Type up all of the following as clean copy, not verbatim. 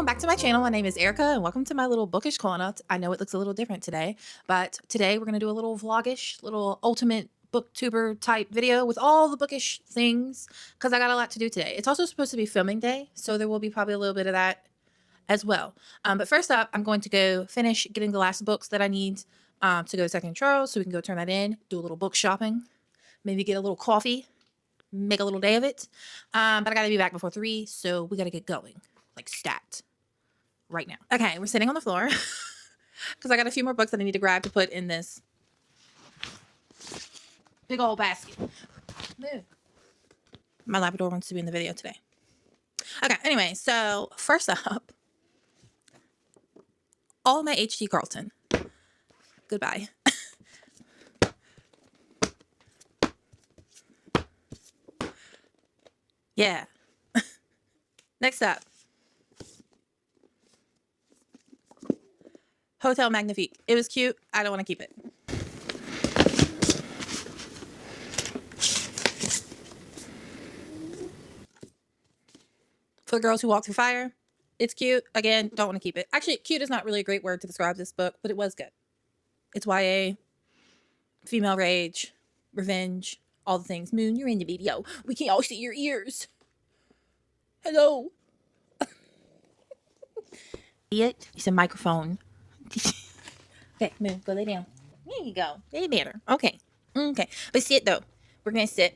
back to my channel. My name is Erica and welcome to my little bookish corner. I know it looks a little different today, but today we're going to do a little vlogish, little ultimate booktuber type video with all the bookish things because I got a lot to do today. It's also supposed to be filming day, so there will be probably a little bit of that as well. But first up, I'm going to go finish getting the last books that I need to go to Second Charles so we can go turn that in, do a little book shopping, maybe get a little coffee, make a little day of it. But I got to be back before 3, so we got to get going. Like stat right now. Okay, we're sitting on the floor because I got a few more books that I need to grab to put in this big old basket. Move. My Labrador wants to be in the video today. Okay, anyway, so first up, all my H.G. Carlton. Goodbye. Yeah. Next up, Hotel Magnifique. It was cute. I don't want to keep it. For the Girls Who Walk Through Fire. It's cute. Again, don't want to keep it. Actually, cute is not really a great word to describe this book, but it was good. It's YA, female rage, revenge, all the things. Moon, you're in the video. We can't all see your ears. Hello. Idiot. It's a microphone. Okay, Moon, go lay down. There you go. Way better. Okay. Okay. But sit though. We're gonna sit.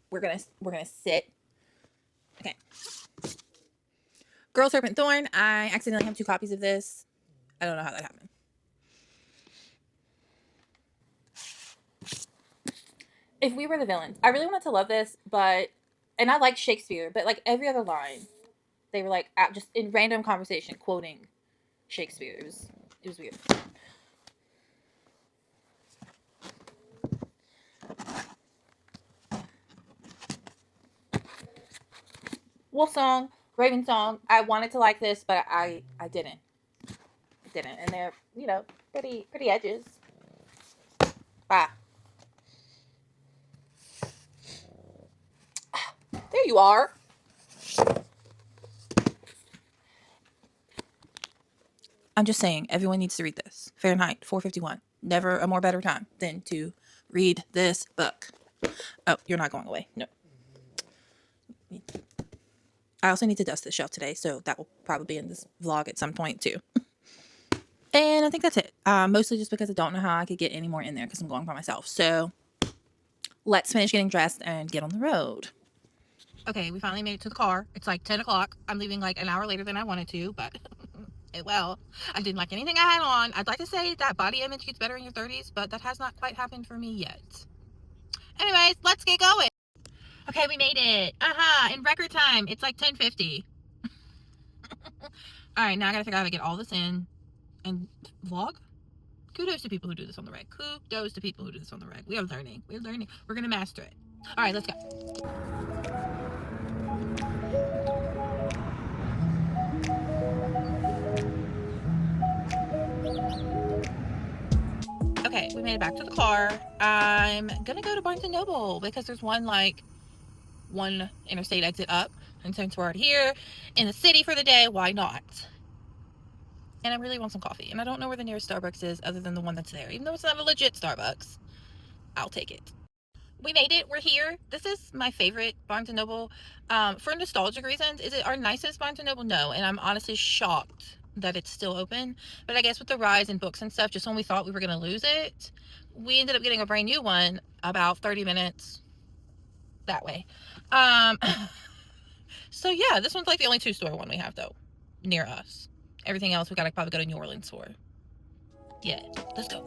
We're gonna sit. Okay. Girl Serpent Thorn. I accidentally have 2 copies of this. I don't know how that happened. If We Were the Villains. I really wanted to love this, and I like Shakespeare, but like every other line, they were like just in random conversation quoting Shakespeare. It was weird. Wolf Song, Raven Song. I wanted to like this, but I didn't. And they're, pretty edges. Ah. There you are. I'm just saying, everyone needs to read this. Fahrenheit 451. Never a more better time than to read this book. Oh, you're not going away. No. I also need to dust this shelf today, so that will probably be in this vlog at some point too. And I think that's it. Mostly just because I don't know how I could get any more in there because I'm going by myself. So let's finish getting dressed and get on the road. Okay, we finally made it to the car. It's like 10 o'clock. I'm leaving like an hour later than I wanted to, but well, I didn't like anything I had on. I'd like to say that body image gets better in your 30s, but that has not quite happened for me yet. Anyways, let's get going. Okay, we made it. In record time. It's like 10:50. Alright, now I gotta figure out how to get all this in and vlog. Kudos to people who do this on the reg. Kudos to people who do this on the reg. We are learning. We're learning. We're gonna master it. Alright, let's go. Okay, we made it back to the car. I'm gonna go to Barnes & Noble because there's one interstate exit up, and since we're already here in the city for the day, why not? And I really want some coffee, and I don't know where the nearest Starbucks is other than the one that's there. Even though it's not a legit Starbucks, I'll take it. We made it. We're here. This is my favorite Barnes & Noble. For nostalgic reasons, is it our nicest Barnes & Noble? No, and I'm honestly shocked that it's still open. But I guess with the rise in books and stuff, just when we thought we were going to lose it, we ended up getting a brand new one about 30 minutes that way. So yeah, this one's like the only 2-store one we have though near us. Everything else we gotta probably go to New Orleans for. Yeah, let's go.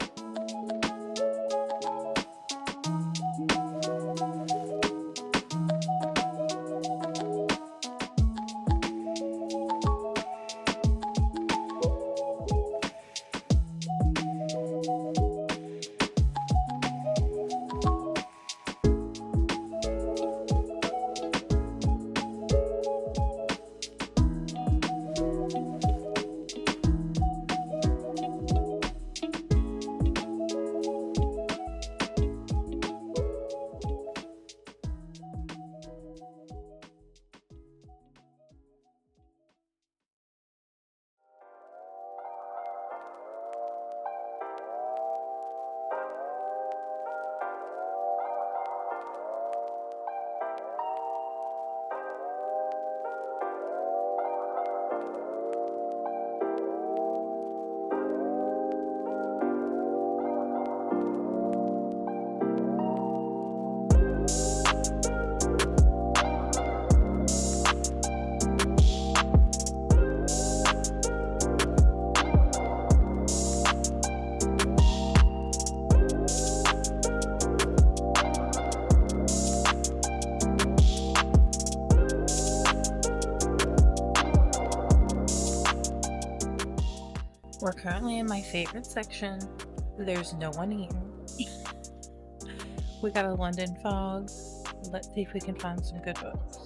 We're currently in my favorite section. There's no one here. We got a London fog. Let's see if we can find some good books.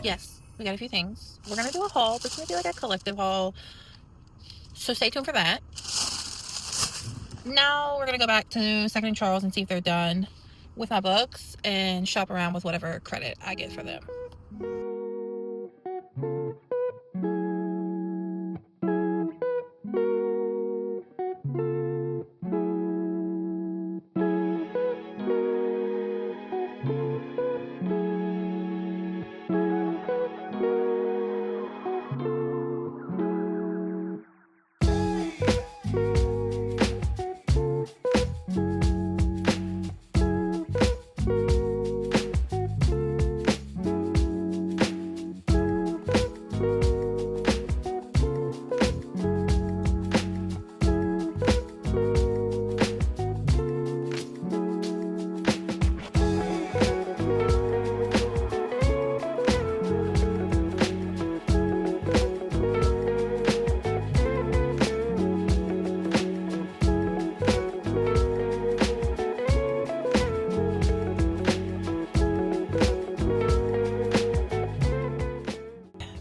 Yes, we got a few things. We're gonna do a haul. This is gonna be like a collective haul, so stay tuned for that. Now we're gonna go back to Second and Charles and see if they're done with my books and shop around with whatever credit I get for them.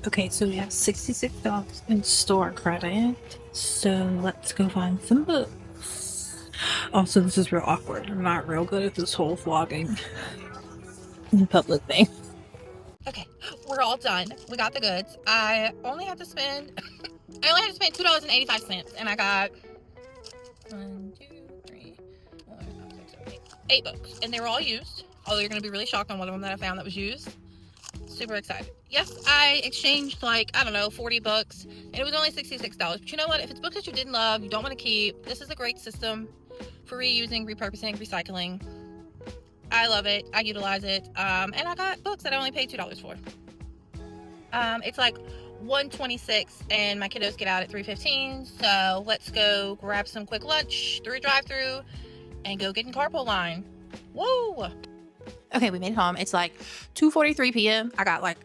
Okay, so we have $66 in store credit. So let's go find some books. Also, this is real awkward. I'm not real good at this whole vlogging in public thing. Okay, we're all done. We got the goods. I only had to spend $2.85, and I got 1, 2, 3, 4, 5, 6, 7, 8 books, and they were all used. Although you're gonna be really shocked on one of them that I found that was used. Super excited. Yes, I exchanged like, I don't know, 40 books, and it was only $66. But you know what? If it's books that you didn't love, you don't want to keep, this is a great system for reusing, repurposing, recycling. I love it. I utilize it. And I got books that I only paid $2 for. It's like $1.26, and my kiddos get out at 3:15. So let's go grab some quick lunch through a drive-through and go get in carpool line. Whoa! Okay, we made it home. It's like 2:43 p.m. I got like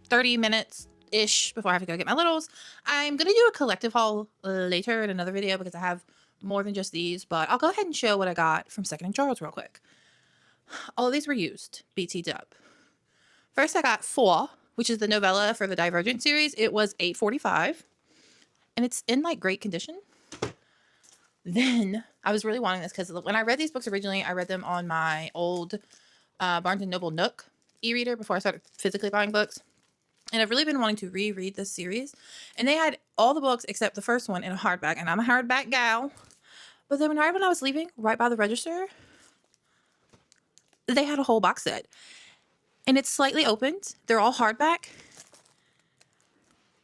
30 minutes-ish before I have to go get my littles. I'm going to do a collective haul later in another video because I have more than just these, but I'll go ahead and show what I got from Second and Charles real quick. All of these were used, BT dub. First, I got 4, which is the novella for the Divergent series. It was $8.45, and it's in like great condition. Then I was really wanting this because when I read these books originally, I read them on my old Barnes & Noble Nook e-reader before I started physically buying books. And I've really been wanting to reread this series. And they had all the books except the first one in a hardback. And I'm a hardback gal. But then when I was leaving, right by the register, they had a whole box set. And it's slightly opened. They're all hardback.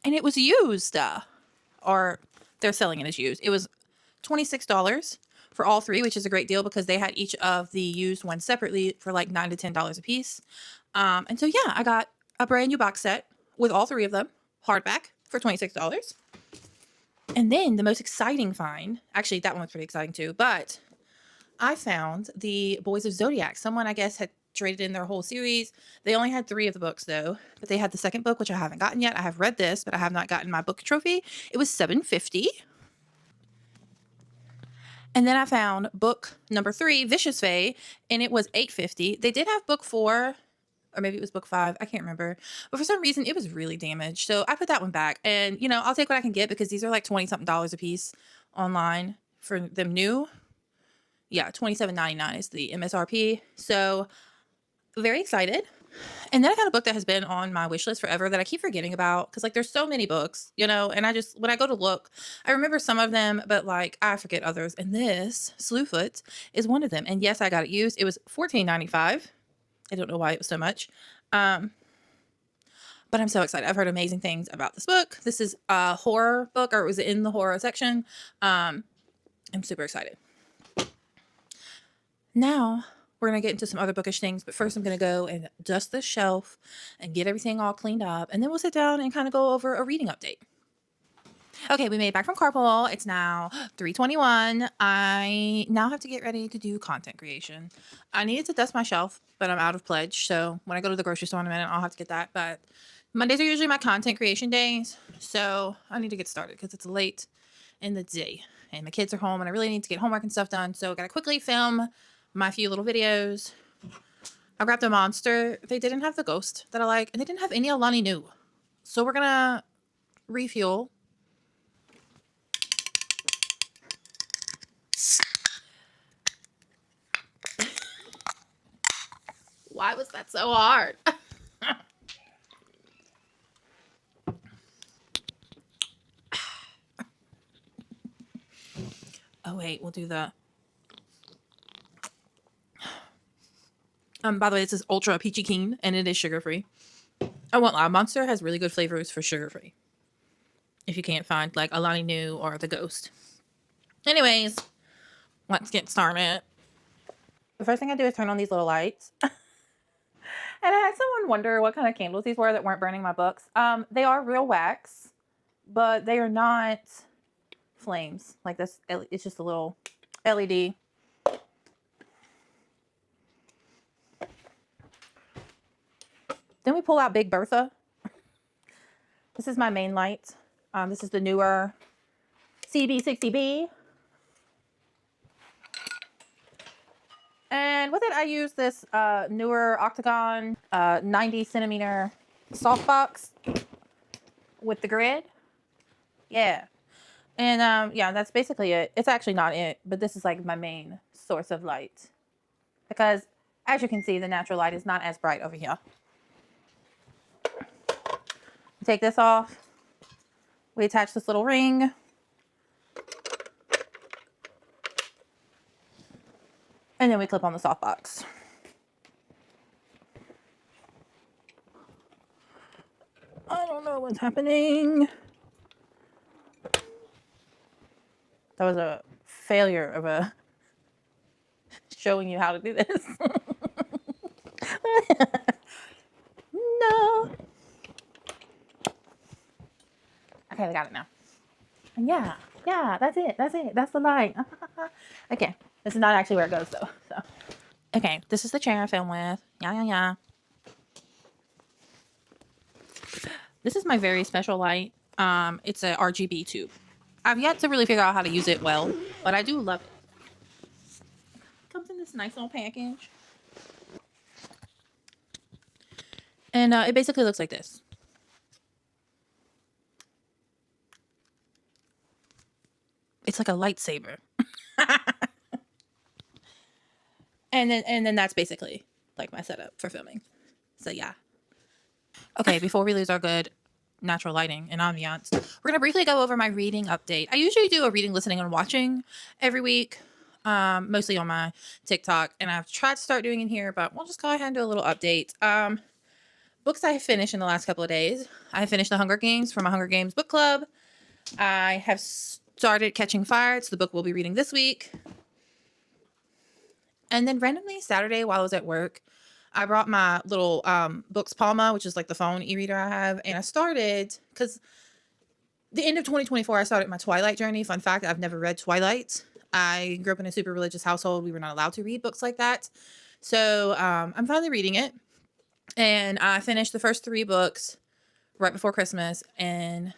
And it was used. Or they're selling it as used. It was $26 for all 3, which is a great deal because they had each of the used ones separately for like $9 to $10 a piece. And so, yeah, I got a brand new box set with all 3 of them, hardback, for $26. And then the most exciting find, actually, that one was pretty exciting too, but I found the Boys of Zodiac. Someone, I guess, had traded in their whole series. They only had 3 of the books, though, but they had the second book, which I haven't gotten yet. I have read this, but I have not gotten my book trophy. It was $7.50. And then I found book number 3, Vicious Fae, and it was $8.50. They did have book 4 or maybe it was book 5. I can't remember. But for some reason, it was really damaged. So I put that one back. And, you know, I'll take what I can get because these are like 20 something dollars a piece online for them new. Yeah, $27.99 is the MSRP. So very excited. And then I got a book that has been on my wish list forever that I keep forgetting about because, like, there's so many books, you know, and I just, when I go to look, I remember some of them, but like I forget others. And this Slewfoot is one of them. And yes, I got it used. It was $14.95. I don't know why it was so much. But I'm so excited. I've heard amazing things about this book. This is a horror book, or it was in the horror section. I'm super excited. Now we're going to get into some other bookish things, but first I'm going to go and dust this shelf and get everything all cleaned up, and then we'll sit down and kind of go over a reading update. Okay, we made it back from carpool. It's now 3:21. I now have to get ready to do content creation. I needed to dust my shelf, but I'm out of pledge, so when I go to the grocery store in a minute, I'll have to get that. But Mondays are usually my content creation days, so I need to get started because it's late in the day, and my kids are home, and I really need to get homework and stuff done, so I gotta quickly film my few little videos. I grabbed a monster. They didn't have the ghost that I like, and they didn't have any Alani New. So we're gonna refuel. Why was that so hard? Oh wait, we'll do the by the way, this is Ultra Peachy Keen, and it is sugar-free. I won't lie, Monster has really good flavors for sugar-free. If you can't find like Alani New or the Ghost. Anyways, let's get started. The first thing I do is turn on these little lights. And I had someone wonder what kind of candles these were that weren't burning my books. They are real wax, but they are not flames. Like this, it's just a little LED. Then we pull out Big Bertha. This is my main light. This is the NEEWER CB60B. And with it, I use this NEEWER Octagon 90 centimeter softbox with the grid. Yeah. And yeah, that's basically it. It's actually not it, but this is like my main source of light. Because as you can see, the natural light is not as bright over here. Take this off. We attach this little ring. And then we clip on the softbox. I don't know what's happening. That was a failure of a showing you how to do this. No. Okay, I got it now. Yeah, that's it. That's the light. Okay, this is not actually where it goes though. So, okay, this is the chair I film with. Yeah. This is my very special light. It's a RGB tube. I've yet to really figure out how to use it well, but I do love it. It comes in this nice little package. And it basically looks like this. It's like a lightsaber. and then that's basically like my setup for filming. So yeah. Okay, before we lose our good natural lighting and ambiance, we're going to briefly go over my reading update. I usually do a reading, listening, and watching every week, mostly on my TikTok, and I've tried to start doing it here, but we'll just go ahead and do a little update. Books I have finished in the last couple of days. I finished The Hunger Games for my Hunger Games book club. I have started Catching Fire. It's the book we'll be reading this week. And then randomly Saturday while I was at work, I brought my little Books Palma, which is like the phone e-reader I have. And I started, because the end of 2024, I started my Twilight journey. Fun fact, I've never read Twilight. I grew up in a super religious household. We were not allowed to read books like that. So I'm finally reading it. And I finished the first 3 books right before Christmas. And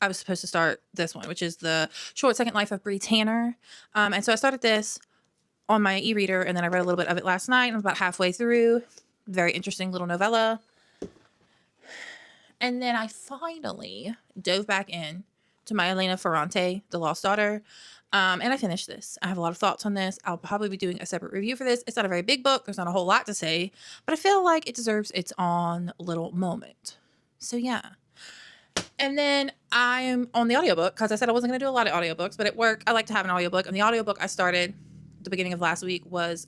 I was supposed to start this one, which is The Short Second Life of Bree Tanner. And so I started this on my e-reader, and then I read a little bit of it last night. I'm about halfway through. Very interesting little novella. And then I finally dove back in to my Elena Ferrante, The Lost Daughter. And I finished this. I have a lot of thoughts on this. I'll probably be doing a separate review for this. It's not a very big book. There's not a whole lot to say, but I feel like it deserves its own little moment. So yeah. And then I'm on the audiobook because I said I wasn't going to do a lot of audiobooks, but at work, I like to have an audiobook. And the audiobook I started at the beginning of last week was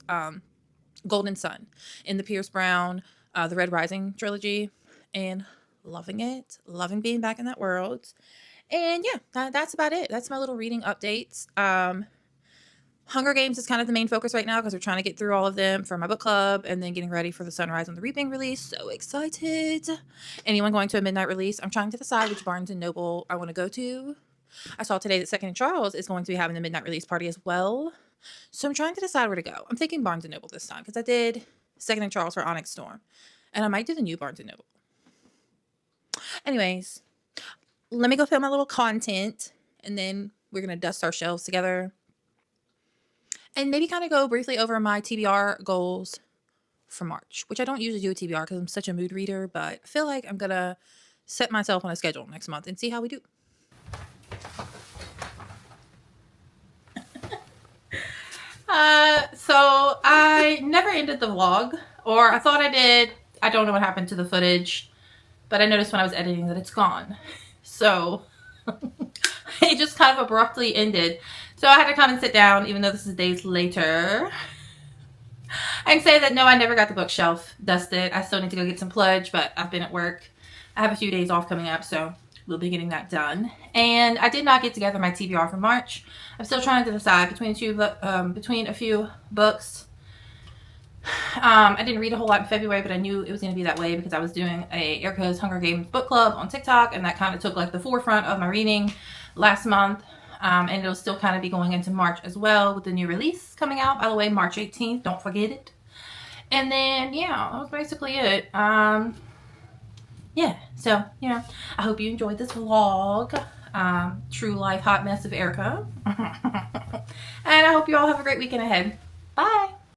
Golden Sun in the Pierce Brown, The Red Rising trilogy, and loving it. Loving being back in that world. And yeah, that's about it. That's my little reading updates. Hunger Games is kind of the main focus right now because we're trying to get through all of them for my book club and then getting ready for the Sunrise on the Reaping release. So excited. Anyone going to a midnight release? I'm trying to decide which Barnes & Noble I want to go to. I saw today that Second and Charles is going to be having the midnight release party as well. So I'm trying to decide where to go. I'm thinking Barnes & Noble this time because I did Second and Charles for Onyx Storm. And I might do the new Barnes & Noble. Anyways, let me go film my little content and then we're going to dust our shelves together. And maybe kind of go briefly over my TBR goals for March, which I don't usually do a TBR because I'm such a mood reader, but I feel like I'm going to set myself on a schedule next month and see how we do. So I never ended the vlog, or I thought I did. I don't know what happened to the footage, but I noticed when I was editing that it's gone. So it just kind of abruptly ended. So I had to come and sit down, even though this is days later, and say that no, I never got the bookshelf dusted. I still need to go get some pludge, but I've been at work. I have a few days off coming up, so we'll be getting that done. And I did not get together my TBR for March. I'm still trying to decide between a few books. I didn't read a whole lot in February, but I knew it was going to be that way because I was doing a Erica's Hunger Games book club on TikTok, and that kind of took like the forefront of my reading last month. And it'll still kind of be going into March as well with the new release coming out, by the way, March 18th. Don't forget it. And then, yeah, that was basically it. Yeah, so, you know, I hope you enjoyed this vlog. True life hot mess of Erica. And I hope you all have a great weekend ahead. Bye.